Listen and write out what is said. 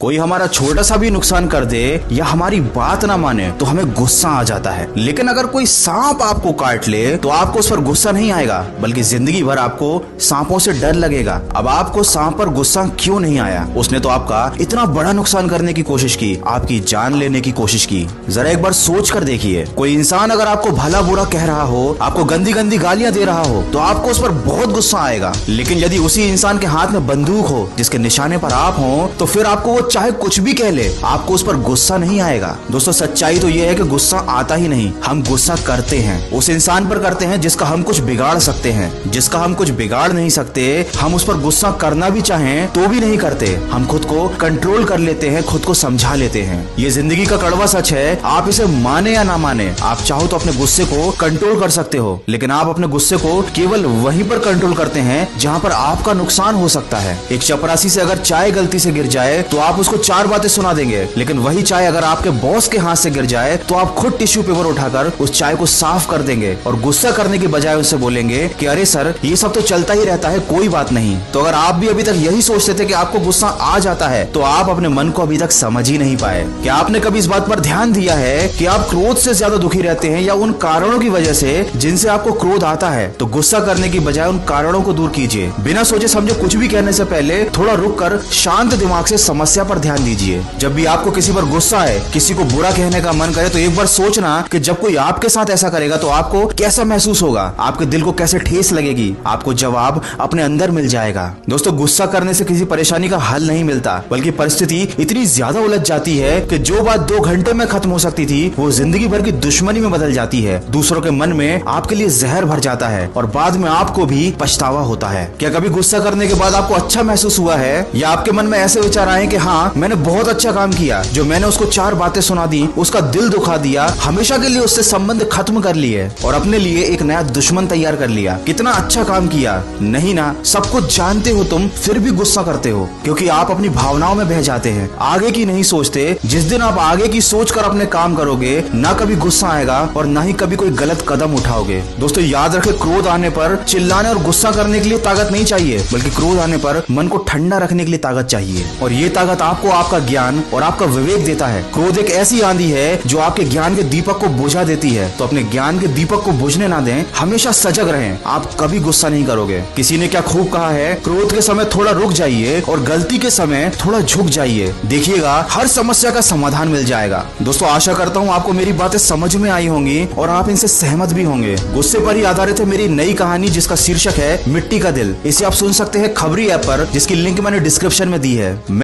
कोई हमारा छोटा सा भी नुकसान कर दे या हमारी बात ना माने तो हमें गुस्सा आ जाता है। लेकिन अगर कोई सांप आपको काट ले तो आपको उस पर गुस्सा नहीं आएगा, बल्कि जिंदगी भर आपको सांपों से डर लगेगा। अब आपको सांप पर गुस्सा क्यों नहीं आया? उसने तो आपका इतना बड़ा नुकसान करने की कोशिश की, आपकी जान लेने की कोशिश की। जरा एक बार सोच कर देखिए, कोई इंसान अगर आपको भला बुरा कह रहा हो, आपको गंदी गंदी गालियां दे रहा हो, तो आपको उस पर बहुत गुस्सा आएगा। लेकिन यदि उसी इंसान के हाथ में बंदूक हो जिसके निशाने पर आप हो, तो फिर आपको वो चाहे कुछ भी कह ले, आपको उस पर गुस्सा नहीं आएगा। दोस्तों सच्चाई तो ये है कि गुस्सा आता ही नहीं, हम गुस्सा करते हैं। उस इंसान पर करते हैं जिसका हम कुछ बिगाड़ सकते हैं। जिसका हम कुछ बिगाड़ नहीं सकते, हम उस पर गुस्सा करना भी चाहें तो भी नहीं करते। हम खुद को कंट्रोल कर लेते हैं, खुद को समझा लेते हैं। ये जिंदगी का कड़वा सच है। आप इसे माने या ना माने, आप चाहो तो अपने गुस्से को कंट्रोल कर सकते हो, लेकिन आप अपने गुस्से को केवल वहीं पर कंट्रोल करते हैं जहां पर आपका नुकसान हो सकता है। एक चपरासी से अगर चाय गलती से गिर जाए तो आप उसको 4 बातें सुना देंगे, लेकिन वही चाय अगर आपके बॉस के हाथ से गिर जाए तो आप खुद टिश्यू पेपर उठाकर उस चाय को साफ कर देंगे और गुस्सा करने के बजाय उससे बोलेंगे कि अरे सर, ये सब तो चलता ही रहता है, कोई बात नहीं। तो अगर आप भी अभी तक यही सोचते थे कि आपको गुस्सा आ जाता है, तो आप अपने मन को अभी तक समझ ही नहीं पाए। क्या आपने कभी इस बात पर ध्यान दिया है कि आप क्रोध से ज्यादा दुखी रहते हैं या उन कारणों की वजह से जिनसे आपको क्रोध आता है? तो गुस्सा करने की बजाय उन कारणों को दूर कीजिए। बिना सोचे समझे कुछ भी कहने से पहले थोड़ा रुक कर शांत दिमाग से समस्या पर ध्यान दीजिए। जब भी आपको किसी पर गुस्सा है, किसी को बुरा कहने का मन करे, तो एक बार सोचना कि जब कोई आपके साथ ऐसा करेगा तो आपको कैसा महसूस होगा, आपके दिल को कैसे ठेस लगेगी। आपको जवाब अपने अंदर मिल जाएगा। दोस्तों गुस्सा करने से किसी परेशानी का हल नहीं मिलता, बल्कि परिस्थिति इतनी ज्यादा उलझ जाती है कि जो बात 2 घंटे में खत्म हो सकती थी वो जिंदगी भर की दुश्मनी में बदल जाती है। दूसरों के मन में आपके लिए जहर भर जाता है और बाद में आपको भी पछतावा होता है। क्या कभी गुस्सा करने के बाद आपको अच्छा महसूस हुआ है, या आपके मन में ऐसे विचार आए कि हाँ, मैंने बहुत अच्छा काम किया, जो मैंने उसको 4 बातें सुना दी, उसका दिल दुखा दिया, हमेशा के लिए उससे संबंध खत्म कर लिए और अपने लिए एक नया दुश्मन तैयार कर लिया? कितना अच्छा काम किया। नहीं ना, सब कुछ जानते हो तुम, फिर भी गुस्सा करते हो क्योंकि आप अपनी भावनाओं में बह जाते हैं, आगे की नहीं सोचते। जिस दिन आप आगे की सोच कर अपने काम करोगे, ना कभी गुस्सा आएगा और ना ही कभी कोई गलत कदम उठाओगे। दोस्तों याद रखें, क्रोध आने पर चिल्लाने और गुस्सा करने के लिए ताकत नहीं चाहिए, बल्कि क्रोध आने पर मन को ठंडा रखने के लिए ताकत चाहिए। और ये ताकत आपको आपका ज्ञान और आपका विवेक देता है। क्रोध एक ऐसी आंधी है जो आपके ज्ञान के दीपक को बुझा देती है, तो अपने ज्ञान के दीपक को बुझने ना दें, हमेशा सजग रहें। आप कभी गुस्सा नहीं करोगे। किसी ने क्या खूब कहा है, क्रोध के समय थोड़ा रुक जाइए और गलती के समय थोड़ा झुक जाइए, देखिएगा हर समस्या का समाधान मिल जाएगा। दोस्तों आशा करता हूँ आपको मेरी बातें समझ में आई होंगी और आप इनसे सहमत भी होंगे। गुस्से पर ही आधारित है मेरी नई कहानी जिसका शीर्षक है मिट्टी का दिल। इसे आप सुन सकते हैं खबरी ऐप पर, जिसकी लिंक मैंने डिस्क्रिप्शन में दी है।